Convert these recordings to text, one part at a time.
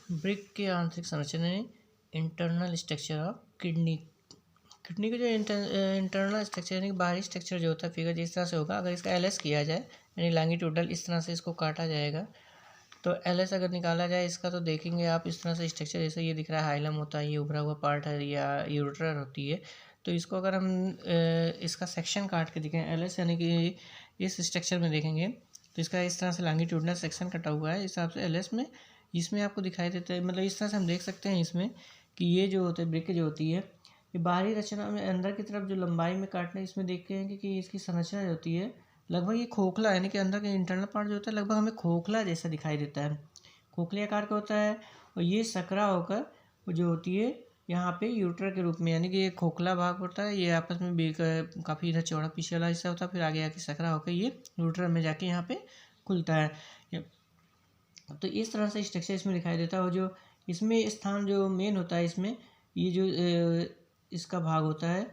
Brick के आंतरिक संरचना internal structure of kidney. Kidney का जो इंटरनल स्ट्रक्चर यानी बाहरी स्ट्रक्चर जो होता है फिगर जिस तरह से होगा, अगर इसका एल एस किया जाए यानी लॉन्गिट्यूडल इस तरह से इसको काटा जाएगा तो एल एस अगर निकाला जाए इसका तो देखेंगे आप इस तरह से स्ट्रक्चर जैसे ये दिख रहा है, हाइलम होता है, ये उभरा हुआ पार्ट है या यूरेटर होती है। तो इसको अगर हम इसका सेक्शन काट के देखें एल एस यानी कि इस स्ट्रक्चर में देखेंगे तो इसका इस तरह से लॉन्गिट्यूडनल सेक्शन कटा हुआ है, इस हिसाब से एल एस में इसमें आपको दिखाई देता है। मतलब इस तरह से हम देख सकते हैं इसमें कि ये जो होता है ब्रिक जो होती है ये बाहरी रचना में अंदर की तरफ जो लंबाई में काटना है इसमें देखते हैं कि इसकी संरचना जो होती है लगभग ये खोखला यानी कि अंदर का इंटरनल पार्ट जो होता है लगभग हमें खोखला जैसा दिखाई देता है, खोखले आकार का होता है। और ये सकरा होकर जो होती है यहाँ पे यूरेटर के रूप में यानी कि ये खोखला भाग होता है, ये आपस में काफ़ी इधर चौड़ा पीछे वाला हिस्सा होता है, फिर आगे आके सकरा होकर ये यूरेटर में जाके यहाँ पे खुलता है। तो इस तरह से स्ट्रक्चर इसमें दिखाई देता है। और जो इसमें स्थान जो मेन होता है इसमें ये जो इसका भाग होता है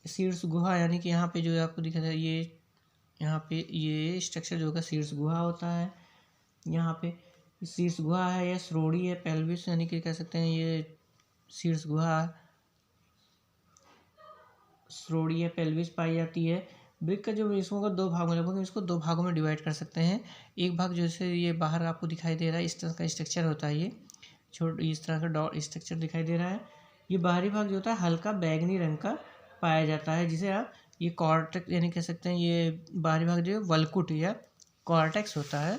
शीर्ष गुहा यानी कि यहाँ पे जो आपको दिखा था ये यहाँ पे ये स्ट्रक्चर जो होगा शीर्ष गुहा होता है। यहाँ पे शीर्ष गुहा है या श्रोणी है पेल्विस यानी कि कह सकते हैं ये शीर्ष गुहा श्रोणी या पेल्विस पाई जाती है। ब्रिक का जो इसको अगर दो भागों में लगभग इसको दो भागों में डिवाइड कर सकते हैं। एक भाग जैसे ये बाहर आपको दिखाई दे रहा है इस तरह का स्ट्रक्चर होता है, ये इस तरह का डॉट स्ट्रक्चर दिखाई दे रहा है। ये बाहरी भाग जो होता है हल्का बैगनी रंग का पाया जाता है जिसे आप ये कॉर्टेक्स यानी कह सकते हैं ये बाहरी भाग जो है वल्कुट या कॉर्टेक्स होता है।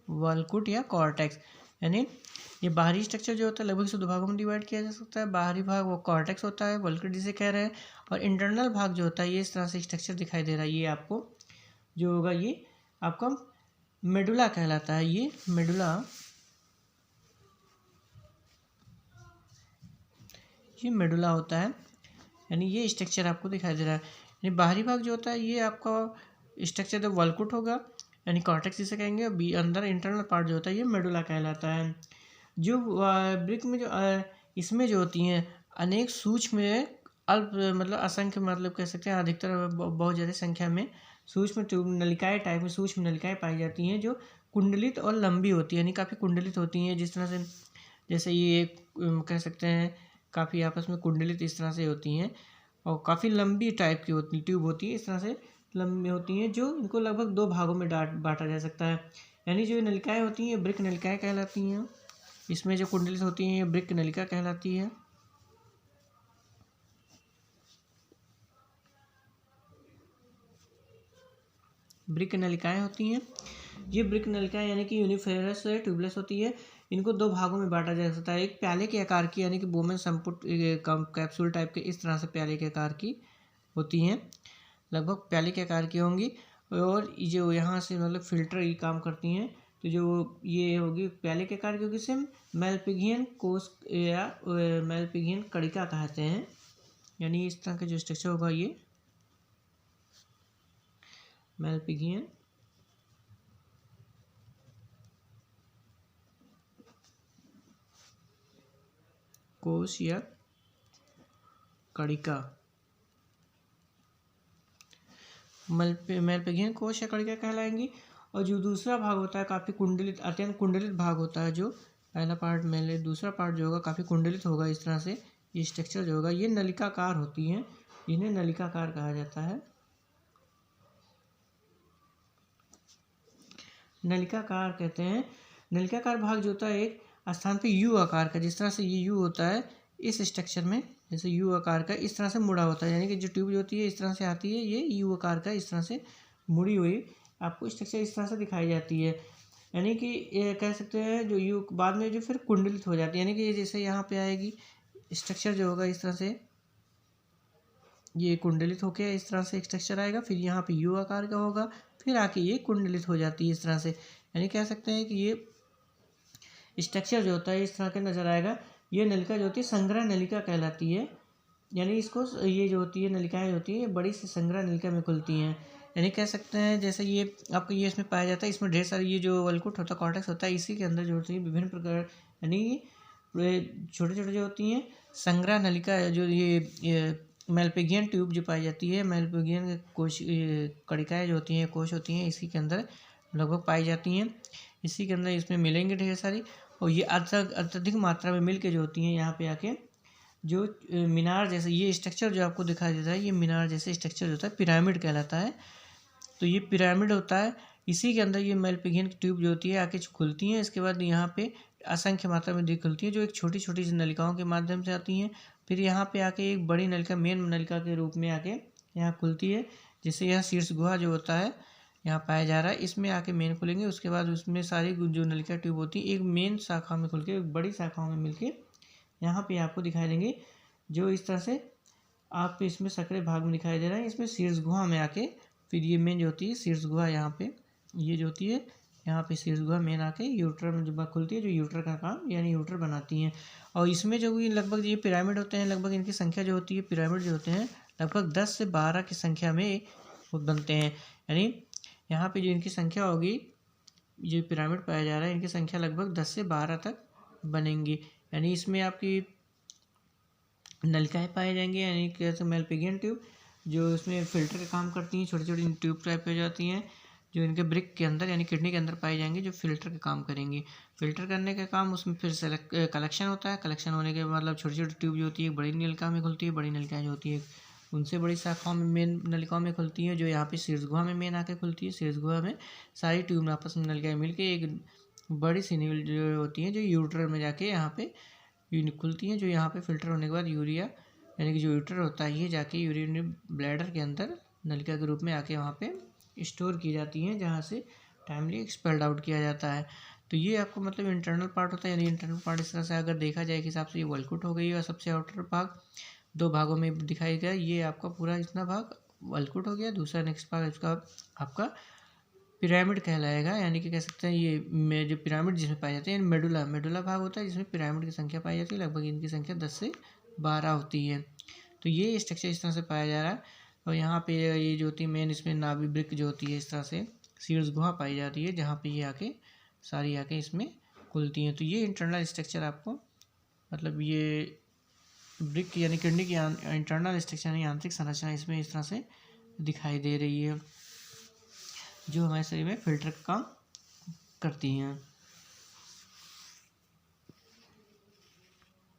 वल्कुट या कॉर्टेक्स यानी ये बाहरी स्ट्रक्चर जो होता है लगभग इसे दो भागों में डिवाइड किया जा सकता है। बाहरी भाग वो कॉर्टेक्स होता है, वल्कुट जिसे कह रहे हैं, और इंटरनल भाग जो होता है ये इस तरह से स्ट्रक्चर दिखाई दे रहा है। ये आपको जो होगा ये आपका मेडुला कहलाता है। ये मेडुला होता है यानी ये स्ट्रक्चर आपको दिखाई दे रहा है। यानी बाहरी भाग जो होता है ये आपका स्ट्रक्चर तो वल्कुट होगा यानी कॉर्टेक्स जिसे कहेंगे, और अंदर इंटरनल पार्ट जो होता है ये मेडुला कहलाता है। जो ब्रिक में जो इसमें जो होती हैं अनेक सूक्ष्म अल्प मतलब असंख्य मतलब कह सकते हैं अधिकतर बहुत ज़्यादा संख्या में सूक्ष्म नलिकाएँ टाइप में सूक्ष्म नलिकाएँ पाई जाती हैं जो कुंडलित और लंबी होती है यानी काफ़ी कुंडलित होती हैं। जिस तरह से जैसे ये कह सकते हैं काफ़ी आपस में कुंडलित इस तरह से होती हैं और काफ़ी लंबी टाइप की होती ट्यूब होती है, इस तरह से लंबी होती हैं जो इनको लगभग दो भागों में बांटा जा सकता है। यानी जो नलिकाएँ होती हैं ब्रिक नलिकाएँ कहलाती हैं। इसमें जो कुंडलित होती हैं ये ब्रिक नलिका कहलाती है। ब्रिक नलिकाएँ होती हैं, ये ब्रिक नलिकाएँ यानी कि यूनिफेरस ट्यूबलेस होती है। इनको दो भागों में बांटा जा सकता है। एक प्याले के आकार की यानी कि बोमेन संपुट कैप्सूल टाइप के इस तरह से प्याले के आकार की होती हैं, लगभग प्याले के आकार की होंगी। और जो यहाँ से मतलब फिल्टर ये काम करती हैं तो जो ये होगी प्याले के आकार की होगी, इसे मेलपिगियन कोष या मेलपिगियन कड़िका कहते हैं। यानी इस तरह का जो स्ट्रक्चर होगा ये मेलपिगियन कोष या कड़िका मेलपिगियन कोष या कड़िका कहलाएंगी। और जो दूसरा भाग होता है काफ़ी कुंडलित अत्यंत कुंडलित भाग होता है, जो पहला पार्ट मेले दूसरा पार्ट जो होगा काफ़ी कुंडलित होगा। इस तरह से ये स्ट्रक्चर जो होगा ये नलिकाकार होती हैं, इन्हें नलिकाकार कहा जाता है। नलिकाकार कहते हैं। नलिकाकार भाग जो होता है एक स्थान पे यू आकार का, जिस तरह से ये यू होता है इस स्ट्रक्चर में जैसे यू आकार का इस तरह से मुड़ा होता है, यानी कि जो ट्यूब जो होती है इस तरह से आती है, ये यू आकार का इस तरह से मुड़ी हुई आपको स्ट्रक्चर इस तरह से दिखाई जाती है। यानी कि ये कह सकते हैं जो यू बाद में जो फिर कुंडलित हो जाती है, यानी कि जैसे यहाँ पे आएगी स्ट्रक्चर जो होगा इस तरह से ये कुंडलित होकर इस तरह से स्ट्रक्चर आएगा, फिर यहाँ पे यू आकार का होगा, फिर आके ये कुंडलित हो जाती है इस तरह से। यानी कह सकते हैं कि ये स्ट्रक्चर जो होता है इस तरह का नजर आएगा। ये नलिका जो होती है संग्रह नलिका कहलाती है। यानी इसको ये जो होती है नलिकाएँ होती है बड़ी सी संग्रह नलिका में खुलती हैं। यानी कह सकते हैं जैसे ये आपको ये इसमें पाया जाता है, इसमें ढेर सारी ये जो वल्कुट होता है कॉर्टेक्स होता है इसी के अंदर जो होती है विभिन्न प्रकार यानी छोटे छोटे जो होती हैं संग्रह नलिका जो ये मेलपिगियन ट्यूब जो पाई जाती है, मेलपिगियन कोश कणिकाएँ जो होती हैं, कोश होती हैं, इसी के अंदर लगभग पाई जाती हैं। इसी के अंदर इसमें मिलेंगे ढेर सारी, और ये अत्यधिक मात्रा में मिल के जो होती हैं यहाँ पे आके जो मीनार जैसे ये स्ट्रक्चर जो आपको दिखाई देता है, ये मीनार जैसे स्ट्रक्चर होता है, पिरामिड कहलाता है। तो ये पिरामिड होता है, इसी के अंदर ये मेलपिगियन ट्यूब जो होती है आके खुलती हैं। इसके बाद यहाँ पे असंख्य मात्रा में खुलती है, जो एक छोटी छोटी नलिकाओं के माध्यम से आती हैं। फिर यहाँ पे आके एक बड़ी नलिका, मेन नलिका के रूप में आके यहाँ खुलती है, जिससे यह शीर्ष गुहा जो होता है यहाँ पाया जा रहा है, इसमें आके मेन खुलेंगे। उसके बाद उसमें सारी जो नलिका ट्यूब होती है एक मेन शाखा में खुल के, एक बड़ी शाखाओं में मिलके यहाँ पे आपको दिखाई देंगे, जो इस तरह से आप इसमें सकरे भाग में दिखाई दे रहा है। इसमें शीर्ष गुहा में आके फिर ये मेन जो होती है शीर्ष गुहा, यहाँ पे ये जो होती है यहाँ पे शीर्ष गुहा मेन आके यूटर में जब खुलती है, जो यूटर का काम यानी यूटर बनाती हैं। और इसमें जो भी लगभग ये पिरामिड होते हैं, लगभग इनकी संख्या जो होती है, पिरामिड जो होते हैं लगभग 10 से 12 की संख्या में बनते हैं। यानी यहाँ पे जो इनकी संख्या होगी, जो पिरामिड पाया जा रहा है, इनकी संख्या लगभग 10 से 12 तक बनेंगी। यानी इसमें आपकी नलिकाएँ पाए जाएंगे, यानी कैसे मेलपिगियन ट्यूब जो इसमें फिल्टर का काम करती हैं, छोटी छोटी ट्यूब टाइप हो जाती हैं, जो इनके ब्रिक के अंदर यानी किडनी के अंदर पाई जाएंगी, जो फिल्टर का काम करेंगी। फिल्टर करने का काम उसमें फिर कलेक्शन होता है। कलेक्शन होने के मतलब छोटी छोटी ट्यूब जो होती है बड़ी नलिका में खुलती है, बड़ी नलिकाएँ जो होती है उनसे बड़ी शाखाओं में मेन नलिकाओं में खुलती है, जो यहाँ पे शीर्ष गुहा में मेन आके खुलती है। शीर्ष गुहा में सारी ट्यूब आपस में नलिकाएँ मिल के एक बड़ी सी नील जो होती हैं, जो यूटर में जाके यहाँ पे खुलती हैं, जो यहाँ पे फिल्टर होने के बाद यूरिया यानी कि जो यूटर होता है ये जाके यूरिनरी ब्लैडर के अंदर नलिका के रूप में आके वहाँ पे स्टोर की जाती हैं, जहाँ से टाइमली एक्सपेल्ड आउट किया जाता है। तो ये आपको मतलब इंटरनल पार्ट होता है। यानी इंटरनल पार्ट इस तरह से अगर देखा जाए कि हिसाब से ये वल्कुट हो गई और सबसे आउटर भाग 2 भागों में दिखाई गया, ये आपका पूरा इतना भाग वल्कुट हो गया। दूसरा नेक्स्ट भाग इसका आपका पिरामिड कहलाएगा, यानी कि कह सकते हैं ये जो पिरामिड जिसमें पाए जाते हैं मेडुला भाग होता है, जिसमें पिरामिड की संख्या पाई जाती है। लगभग इनकी संख्या 10 से 12 होती है। तो ये स्ट्रक्चर इस तरह से पाया जा रहा है। और यहाँ पे ये जो होती है मेन, इसमें नाभि ब्रिक जो होती है इस तरह से शीर्ष गुहा पाई जाती है, जहाँ पे ये आके सारी आके इसमें खुलती हैं। तो ये इंटरनल स्ट्रक्चर आपको मतलब ये ब्रिक यानी किडनी की इंटरनल स्ट्रक्चर यानी आंतरिक संरचना इसमें इस तरह से दिखाई दे रही है, जो हमारे शरीर में फिल्टर का काम करती हैं।